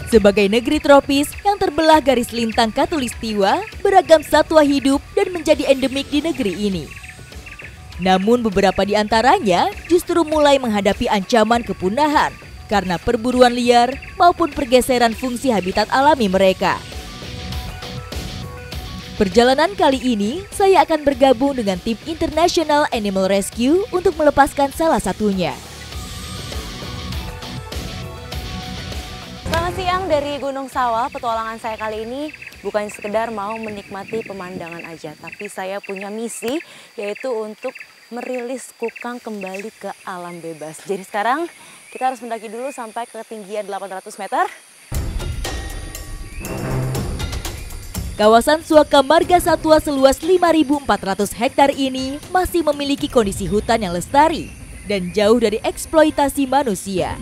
Sebagai negeri tropis yang terbelah garis lintang khatulistiwa, beragam satwa hidup dan menjadi endemik di negeri ini. Namun beberapa di antaranya justru mulai menghadapi ancaman kepunahan karena perburuan liar maupun pergeseran fungsi habitat alami mereka. Perjalanan kali ini, saya akan bergabung dengan tim International Animal Rescue untuk melepaskan salah satunya. Selamat siang dari Gunung Sawal. Petualangan saya kali ini bukan sekedar mau menikmati pemandangan aja, tapi saya punya misi, yaitu untuk merilis kukang kembali ke alam bebas. Jadi sekarang kita harus mendaki dulu sampai ke ketinggian 800 meter. Kawasan Suaka Marga Satwa seluas 5.400 hektar ini masih memiliki kondisi hutan yang lestari dan jauh dari eksploitasi manusia.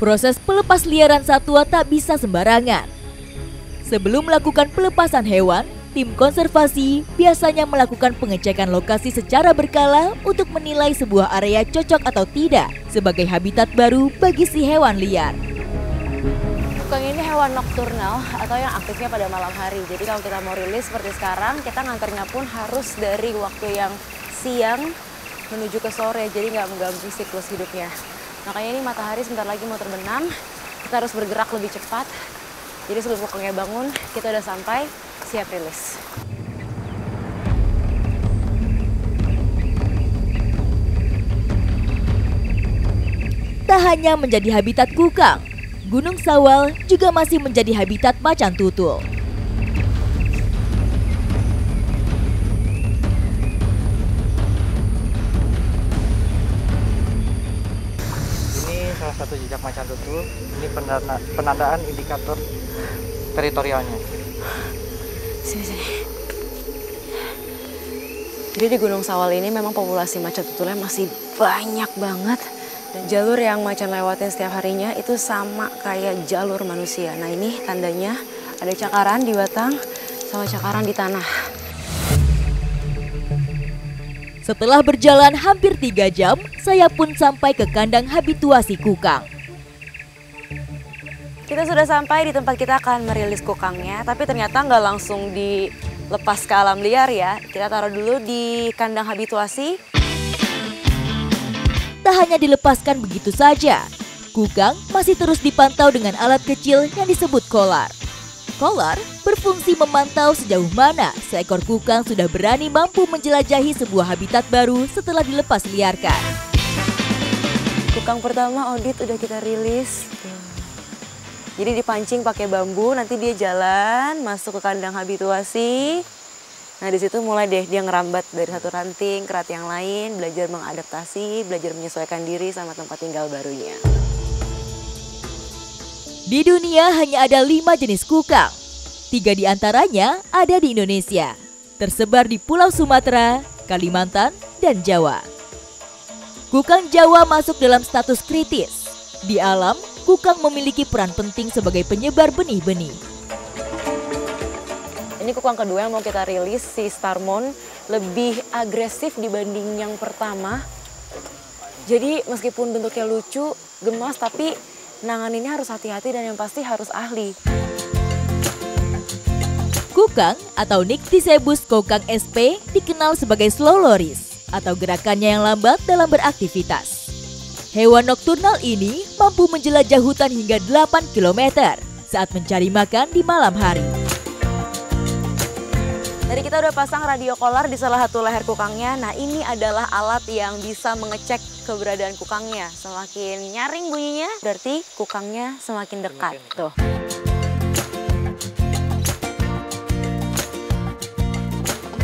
Proses pelepas liaran satwa tak bisa sembarangan. Sebelum melakukan pelepasan hewan, tim konservasi biasanya melakukan pengecekan lokasi secara berkala untuk menilai sebuah area cocok atau tidak sebagai habitat baru bagi si hewan liar. Kukang ini hewan nokturnal atau yang aktifnya pada malam hari. Jadi kalau kita mau rilis seperti sekarang, kita nganternya pun harus dari waktu yang siang menuju ke sore. Jadi nggak mengganggu siklus hidupnya. Makanya ini matahari sebentar lagi mau terbenam. Kita harus bergerak lebih cepat. Jadi sebelum kukangnya bangun, kita udah sampai, siap rilis. Tak hanya menjadi habitat kukang, Gunung Sawal juga masih menjadi habitat macan tutul. Ini salah satu jejak macan tutul. Ini penandaan indikator teritorialnya. Sini. Jadi di Gunung Sawal ini memang populasi macan tutulnya masih banyak banget. Dan jalur yang macan lewatin setiap harinya itu sama kayak jalur manusia. Nah ini tandanya ada cakaran di batang sama cakaran di tanah. Setelah berjalan hampir 3 jam, saya pun sampai ke kandang habituasi kukang. Kita sudah sampai di tempat kita akan merilis kukangnya, tapi ternyata nggak langsung dilepas ke alam liar ya. Kita taruh dulu di kandang habituasi. Tak hanya dilepaskan begitu saja, kukang masih terus dipantau dengan alat kecil yang disebut kolar. Kolar berfungsi memantau sejauh mana seekor kukang sudah berani mampu menjelajahi sebuah habitat baru setelah dilepas liarkan. Kukang pertama audit udah kita rilis. Jadi dipancing pakai bambu, nanti dia jalan masuk ke kandang habituasi. Nah di situ mulai deh dia ngerambat dari satu ranting ke rat yang lain, belajar mengadaptasi, belajar menyesuaikan diri sama tempat tinggal barunya. Di dunia hanya ada 5 jenis kukang. 3 di antaranya ada di Indonesia, tersebar di Pulau Sumatera, Kalimantan, dan Jawa. Kukang Jawa masuk dalam status kritis. Di alam, kukang memiliki peran penting sebagai penyebar benih-benih. Ini kukang kedua yang mau kita rilis, si Starmon, lebih agresif dibanding yang pertama. Jadi meskipun bentuknya lucu, gemas, tapi nanganinnya harus hati-hati dan yang pasti harus ahli. Kukang atau Nycticebus kokang sp dikenal sebagai slow loris atau gerakannya yang lambat dalam beraktivitas. Hewan nokturnal ini mampu menjelajah hutan hingga 8 km saat mencari makan di malam hari. Tadi kita udah pasang radio collar di salah satu leher kukangnya. Nah ini adalah alat yang bisa mengecek keberadaan kukangnya. Semakin nyaring bunyinya berarti kukangnya semakin dekat. Tuh.